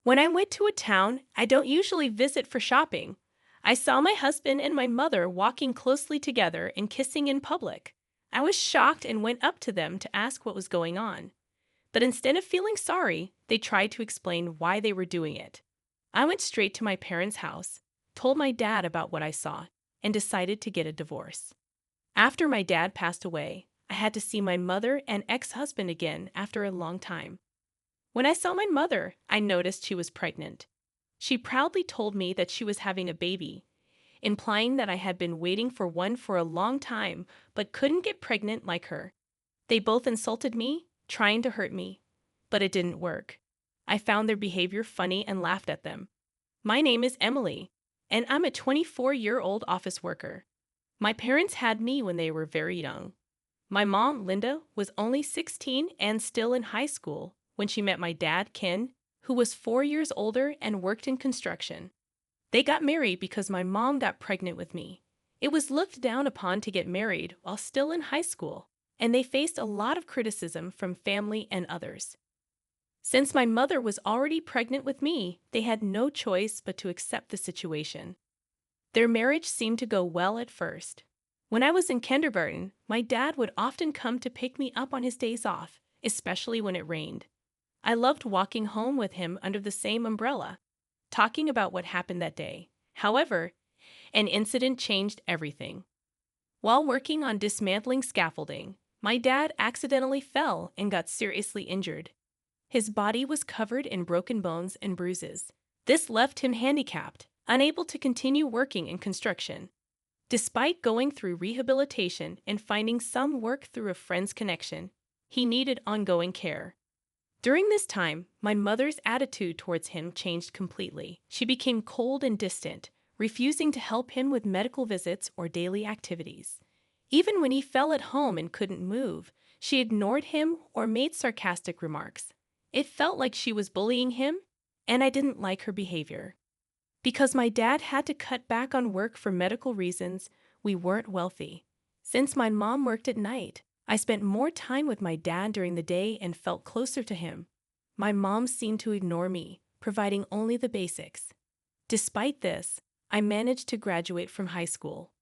When I went to a town I don't usually visit for shopping, I saw my husband and my mother walking closely together and kissing in public. I was shocked and went up to them to ask what was going on. But instead of feeling sorry, they tried to explain why they were doing it. I went straight to my parents' house, told my dad about what I saw, and decided to get a divorce. After my dad passed away, I had to see my mother and ex-husband again after a long time. When I saw my mother, I noticed she was pregnant. She proudly told me that she was having a baby, implying that I had been waiting for one for a long time but couldn't get pregnant like her. They both insulted me, trying to hurt me, but it didn't work. I found their behavior funny and laughed at them. My name is Emily, and I'm a 24-year-old office worker. My parents had me when they were very young. My mom, Linda, was only 16 and still in high school when she met my dad, Ken, who was 4 years older and worked in construction. They got married because my mom got pregnant with me. It was looked down upon to get married while still in high school, and they faced a lot of criticism from family and others. Since my mother was already pregnant with me, they had no choice but to accept the situation. Their marriage seemed to go well at first. When I was in kindergarten, my dad would often come to pick me up on his days off, especially when it rained. I loved walking home with him under the same umbrella, talking about what happened that day. However, an incident changed everything. While working on dismantling scaffolding, my dad accidentally fell and got seriously injured. His body was covered in broken bones and bruises. This left him handicapped, unable to continue working in construction. Despite going through rehabilitation and finding some work through a friend's connection, he needed ongoing care. During this time, my mother's attitude towards him changed completely. She became cold and distant, refusing to help him with medical visits or daily activities. Even when he fell at home and couldn't move, she ignored him or made sarcastic remarks. It felt like she was bullying him, and I didn't like her behavior. Because my dad had to cut back on work for medical reasons, we weren't wealthy. Since my mom worked at night, I spent more time with my dad during the day and felt closer to him. My mom seemed to ignore me, providing only the basics. Despite this, I managed to graduate from high school.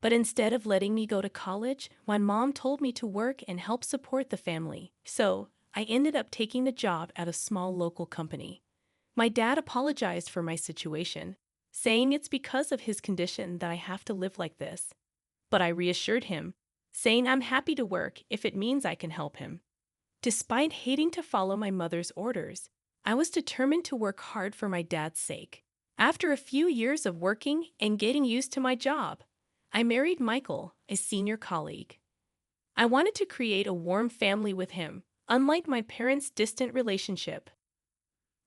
But instead of letting me go to college, my mom told me to work and help support the family. So, I ended up taking the job at a small local company. My dad apologized for my situation, saying it's because of his condition that I have to live like this. But I reassured him, saying I'm happy to work if it means I can help him. Despite hating to follow my mother's orders, I was determined to work hard for my dad's sake. After a few years of working and getting used to my job, I married Michael, a senior colleague. I wanted to create a warm family with him, unlike my parents' distant relationship.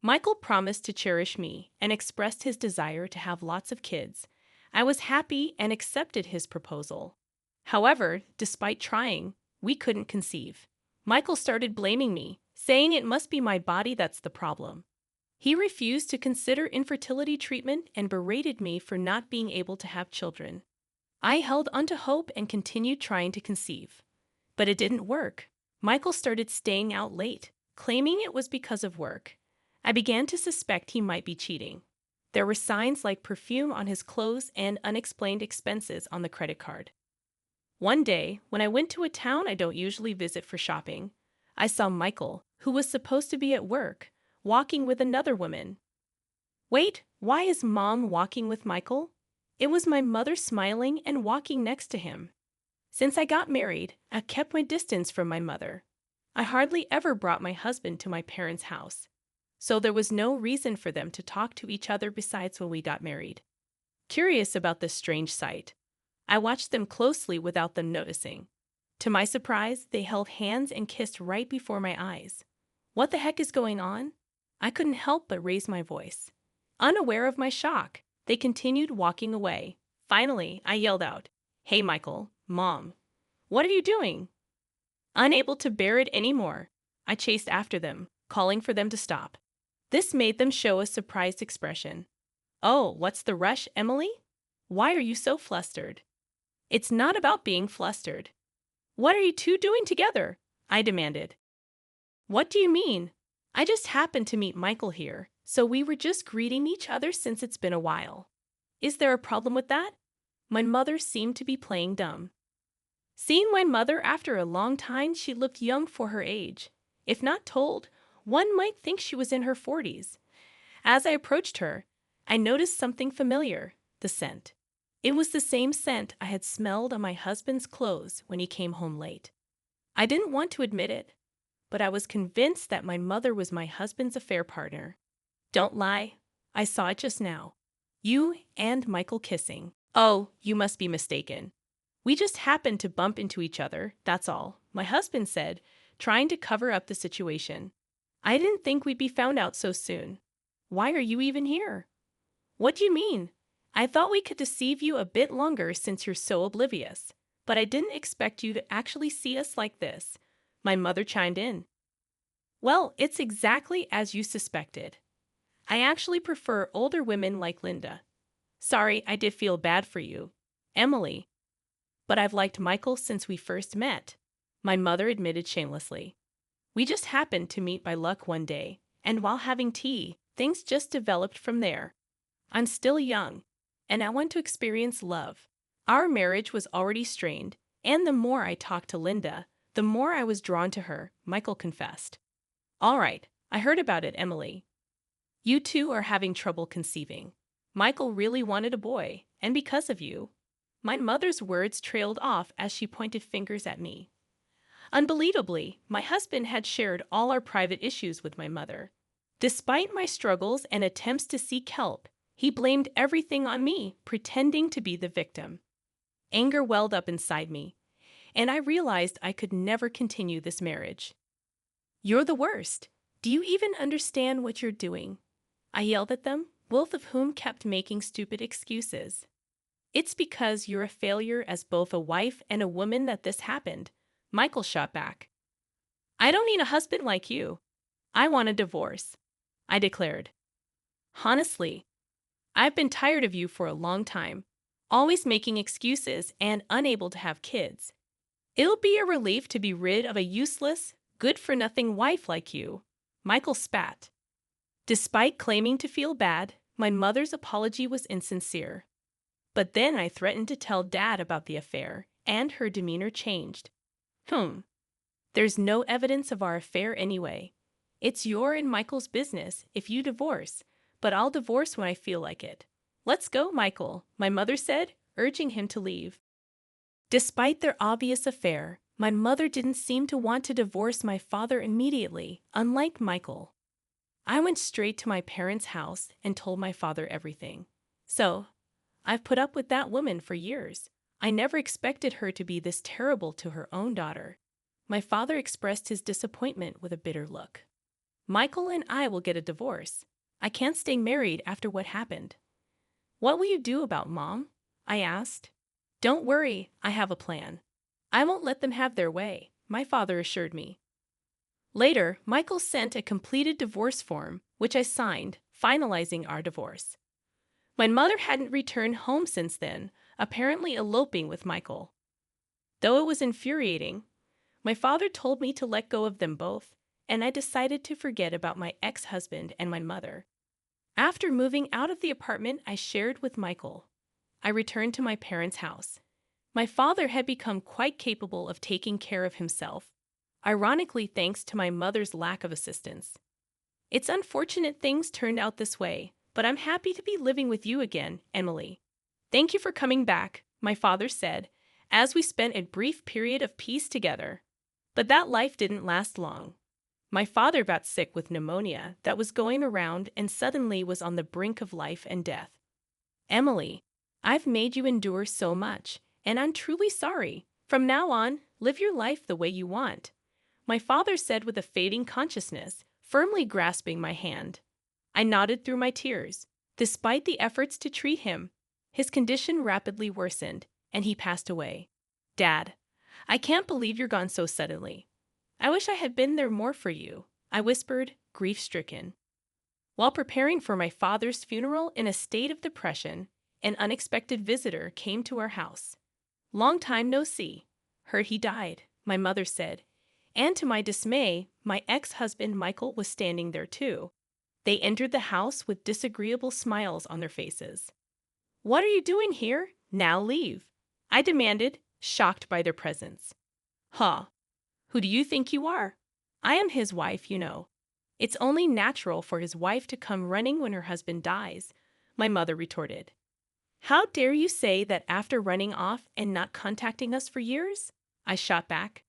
Michael promised to cherish me and expressed his desire to have lots of kids. I was happy and accepted his proposal. However, despite trying, we couldn't conceive. Michael started blaming me, saying it must be my body that's the problem. He refused to consider infertility treatment and berated me for not being able to have children. I held onto hope and continued trying to conceive. But it didn't work. Michael started staying out late, claiming it was because of work. I began to suspect he might be cheating. There were signs like perfume on his clothes and unexplained expenses on the credit card. One day, when I went to a town I don't usually visit for shopping, I saw Michael, who was supposed to be at work, walking with another woman. Wait, why is Mom walking with Michael? It was my mother smiling and walking next to him. Since I got married, I kept my distance from my mother. I hardly ever brought my husband to my parents' house, so there was no reason for them to talk to each other besides when we got married. Curious about this strange sight, I watched them closely without them noticing. To my surprise, they held hands and kissed right before my eyes. What the heck is going on? I couldn't help but raise my voice. Unaware of my shock, they continued walking away. Finally, I yelled out, "Hey, Michael, Mom, what are you doing?" Unable to bear it anymore, I chased after them, calling for them to stop. This made them show a surprised expression. "Oh, what's the rush, Emily? Why are you so flustered?" "It's not about being flustered." "What are you two doing together?" I demanded. "What do you mean? I just happened to meet Michael here, So we were just greeting each other since it's been a while. Is there a problem with that? My mother seemed to be playing dumb. Seeing my mother after a long time, she looked young for her age. If not told, one might think she was in her 40s. As I approached her, I noticed something familiar, the scent. It was the same scent I had smelled on my husband's clothes when he came home late. I didn't want to admit it, but I was convinced that my mother was my husband's affair partner. Don't lie, I saw it just now. You and Michael kissing. Oh, you must be mistaken. We just happened to bump into each other, that's all, my husband said, trying to cover up the situation. I didn't think we'd be found out so soon. Why are you even here? What do you mean? I thought we could deceive you a bit longer since you're so oblivious, but I didn't expect you to actually see us like this, my mother chimed in. Well, it's exactly as you suspected. I actually prefer older women like Linda. Sorry, I did feel bad for you, Emily. But I've liked Michael since we first met, my mother admitted shamelessly. We just happened to meet by luck one day, and while having tea, things just developed from there. I'm still young, and I want to experience love. Our marriage was already strained, and the more I talked to Linda, the more I was drawn to her, Michael confessed. All right, I heard about it, Emily. You two are having trouble conceiving. Michael really wanted a boy, and because of you. My mother's words trailed off as she pointed fingers at me. Unbelievably, my husband had shared all our private issues with my mother. Despite my struggles and attempts to seek help, he blamed everything on me, pretending to be the victim. Anger welled up inside me, and I realized I could never continue this marriage. You're the worst. Do you even understand what you're doing? I yelled at them, both of whom kept making stupid excuses. It's because you're a failure as both a wife and a woman that this happened, Michael shot back. I don't need a husband like you. I want a divorce, I declared. Honestly, I've been tired of you for a long time, always making excuses and unable to have kids. It'll be a relief to be rid of a useless, good-for-nothing wife like you, Michael spat. Despite claiming to feel bad, my mother's apology was insincere. But then I threatened to tell Dad about the affair, and her demeanor changed. There's no evidence of our affair anyway. It's your and Michael's business if you divorce, but I'll divorce when I feel like it. Let's go, Michael, my mother said, urging him to leave. Despite their obvious affair, my mother didn't seem to want to divorce my father immediately, unlike Michael. I went straight to my parents' house and told my father everything. So, I've put up with that woman for years. I never expected her to be this terrible to her own daughter. My father expressed his disappointment with a bitter look. Michael and I will get a divorce. I can't stay married after what happened. What will you do about Mom? I asked. Don't worry, I have a plan. I won't let them have their way, my father assured me. Later, Michael sent a completed divorce form, which I signed, finalizing our divorce. My mother hadn't returned home since then, apparently eloping with Michael. Though it was infuriating, my father told me to let go of them both, and I decided to forget about my ex-husband and my mother. After moving out of the apartment I shared with Michael, I returned to my parents' house. My father had become quite capable of taking care of himself, ironically thanks to my mother's lack of assistance. It's unfortunate things turned out this way, but I'm happy to be living with you again, Emily. Thank you for coming back, my father said, as we spent a brief period of peace together. But that life didn't last long. My father got sick with pneumonia that was going around and suddenly was on the brink of life and death. Emily, I've made you endure so much, and I'm truly sorry. From now on, live your life the way you want, my father said with a fading consciousness, firmly grasping my hand. I nodded through my tears. Despite the efforts to treat him, his condition rapidly worsened, and he passed away. Dad, I can't believe you're gone so suddenly. I wish I had been there more for you, I whispered, grief-stricken. While preparing for my father's funeral in a state of depression, an unexpected visitor came to our house. Long time no see. Heard he died, my mother said, and to my dismay, my ex-husband Michael was standing there too. They entered the house with disagreeable smiles on their faces. "What are you doing here? Now leave," I demanded, shocked by their presence. "Huh. Who do you think you are? I am his wife, you know. It's only natural for his wife to come running when her husband dies," my mother retorted. "How dare you say that after running off and not contacting us for years?" I shot back.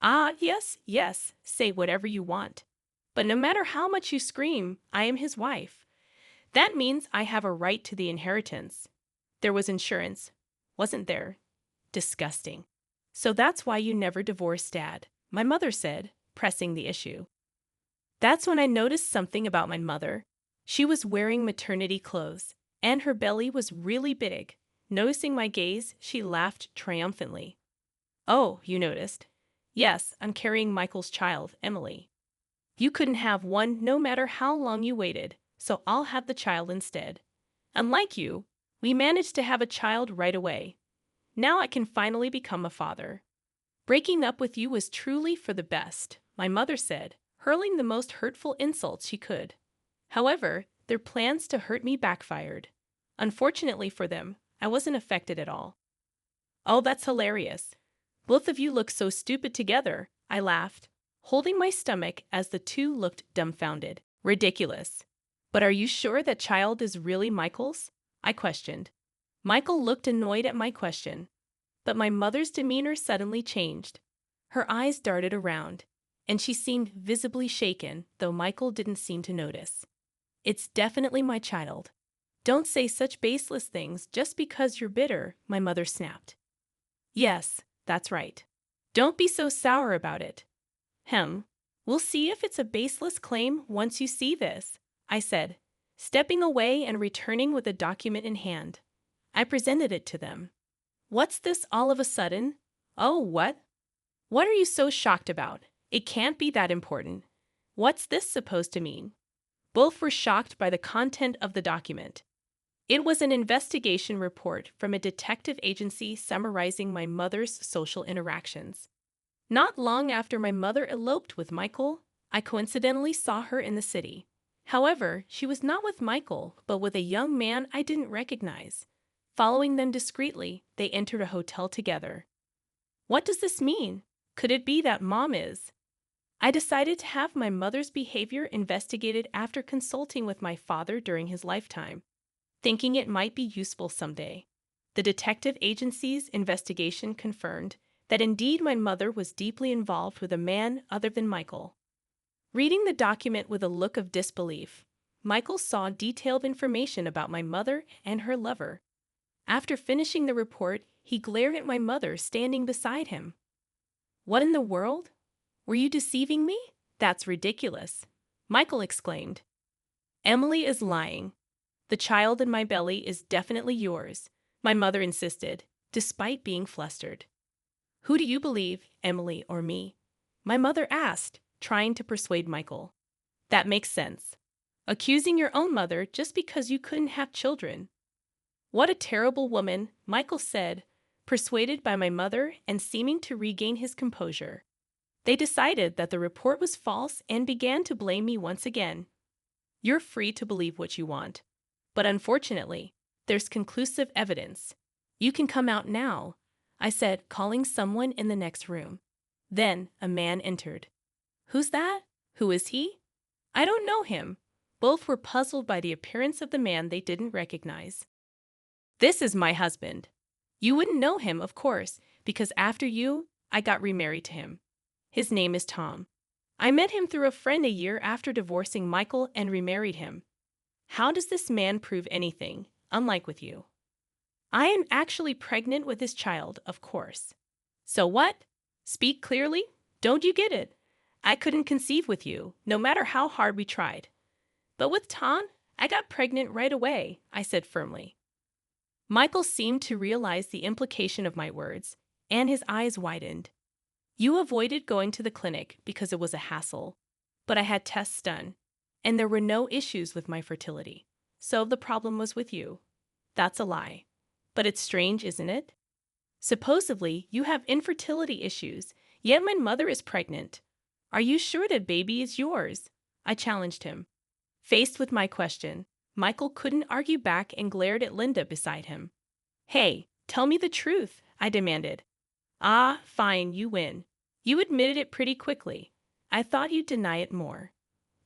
"Ah, yes, yes, say whatever you want. But no matter how much you scream, I am his wife. That means I have a right to the inheritance. There was insurance, wasn't there? Disgusting. So that's why you never divorced Dad," my mother said, pressing the issue. That's when I noticed something about my mother. She was wearing maternity clothes, and her belly was really big. Noticing my gaze, she laughed triumphantly. "Oh, you noticed? Yes, I'm carrying Michael's child, Emily. You couldn't have one no matter how long you waited, so I'll have the child instead. Unlike you, we managed to have a child right away. Now I can finally become a father. Breaking up with you was truly for the best," my mother said, hurling the most hurtful insults she could. However, their plans to hurt me backfired. Unfortunately for them, I wasn't affected at all. "Oh, that's hilarious. Both of you look so stupid together," I laughed, holding my stomach as the two looked dumbfounded. "Ridiculous. But are you sure that child is really Michael's?" I questioned. Michael looked annoyed at my question, but my mother's demeanor suddenly changed. Her eyes darted around, and she seemed visibly shaken, though Michael didn't seem to notice. "It's definitely my child. Don't say such baseless things just because you're bitter," my mother snapped. "Yes, that's right. Don't be so sour about it." We'll see if it's a baseless claim once you see this," I said, stepping away and returning with a document in hand. I presented it to them. "What's this all of a sudden?" "Oh, what? What are you so shocked about? It can't be that important. What's this supposed to mean?" Both were shocked by the content of the document. It was an investigation report from a detective agency summarizing my mother's social interactions. Not long after my mother eloped with Michael, I coincidentally saw her in the city. However, she was not with Michael, but with a young man I didn't recognize. Following them discreetly, they entered a hotel together. What does this mean? Could it be that Mom is? I decided to have my mother's behavior investigated after consulting with my father during his lifetime, thinking it might be useful someday. The detective agency's investigation confirmed that indeed my mother was deeply involved with a man other than Michael. Reading the document with a look of disbelief, Michael saw detailed information about my mother and her lover. After finishing the report, he glared at my mother standing beside him. "What in the world? Were you deceiving me? That's ridiculous," Michael exclaimed. "Emily is lying. The child in my belly is definitely yours," my mother insisted, despite being flustered. "Who do you believe, Emily or me?" my mother asked, trying to persuade Michael. "That makes sense. Accusing your own mother just because you couldn't have children." "What a terrible woman," Michael said, persuaded by my mother and seeming to regain his composure. They decided that the report was false and began to blame me once again. "You're free to believe what you want. But unfortunately, there's conclusive evidence. You can come out now," I said, calling someone in the next room. Then a man entered. "Who's that? Who is he?" "I don't know him." Both were puzzled by the appearance of the man they didn't recognize. "This is my husband. You wouldn't know him, of course, because after you, I got remarried to him. His name is Tom. I met him through a friend a year after divorcing Michael and remarried him. How does this man prove anything, unlike with you? I am actually pregnant with his child, of course." "So what? Speak clearly. Don't you get it? I couldn't conceive with you, no matter how hard we tried. But with Tom, I got pregnant right away," I said firmly. Michael seemed to realize the implication of my words, and his eyes widened. "You avoided going to the clinic because it was a hassle, but I had tests done, and there were no issues with my fertility. So the problem was with you." "That's a lie. But it's strange, isn't it? Supposedly, you have infertility issues, yet my mother is pregnant. Are you sure that baby is yours?" I challenged him. Faced with my question, Michael couldn't argue back and glared at Linda beside him. Hey, tell me the truth, I demanded. Ah, fine, you win. You admitted it pretty quickly. I thought you'd deny it more.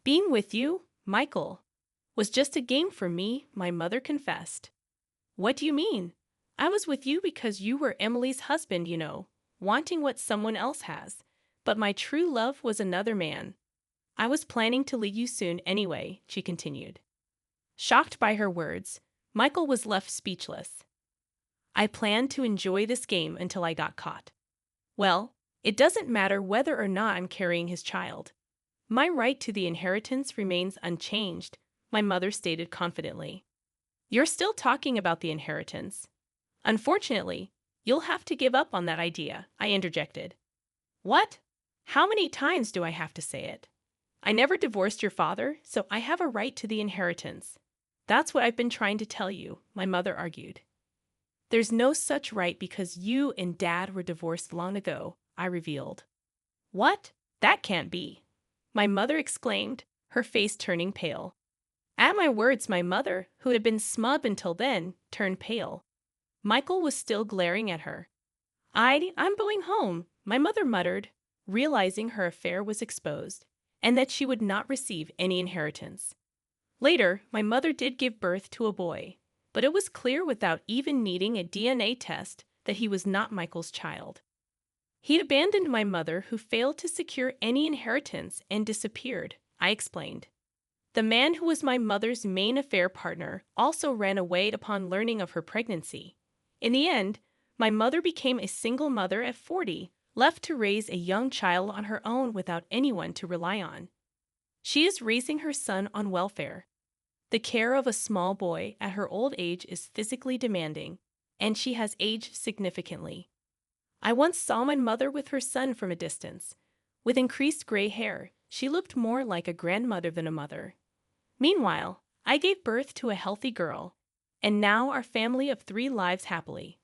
Being with you, Michael, was just a game for me, my mother confessed. What do you mean? I was with you because you were Emily's husband, wanting what someone else has. But my true love was another man. I was planning to leave you soon anyway, she continued. Shocked by her words, Michael was left speechless. I planned to enjoy this game until I got caught. Well, it doesn't matter whether or not I'm carrying his child. My right to the inheritance remains unchanged, my mother stated confidently. You're still talking about the inheritance. Unfortunately, you'll have to give up on that idea, I interjected. What? How many times do I have to say it? I never divorced your father, so I have a right to the inheritance. That's what I've been trying to tell you, my mother argued. There's no such right because you and Dad were divorced long ago, I revealed. What? That can't be, my mother exclaimed, her face turning pale. At my words, my mother, who had been smug until then, turned pale. Michael was still glaring at her. I'm going home, my mother muttered, realizing her affair was exposed, and that she would not receive any inheritance. Later, my mother did give birth to a boy, but it was clear without even needing a DNA test that he was not Michael's child. He'd abandoned my mother, who failed to secure any inheritance, and disappeared, I explained. The man who was my mother's main affair partner also ran away upon learning of her pregnancy. In the end, my mother became a single mother at 40, left to raise a young child on her own without anyone to rely on. She is raising her son on welfare. The care of a small boy at her old age is physically demanding, and she has aged significantly. I once saw my mother with her son from a distance. With increased gray hair, she looked more like a grandmother than a mother. Meanwhile, I gave birth to a healthy girl, and now our family of 3 lives happily.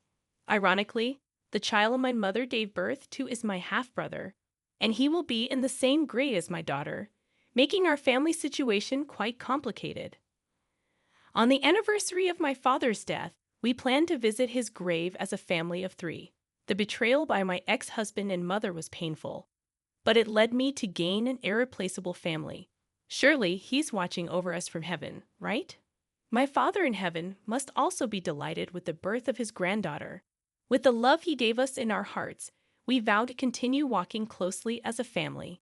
Ironically, the child my mother gave birth to is my half-brother, and he will be in the same grade as my daughter, making our family situation quite complicated. On the anniversary of my father's death, we planned to visit his grave as a family of 3. The betrayal by my ex-husband and mother was painful, but it led me to gain an irreplaceable family. Surely he's watching over us from heaven, right? My Father in heaven must also be delighted with the birth of his granddaughter. With the love he gave us in our hearts, we vow to continue walking closely as a family.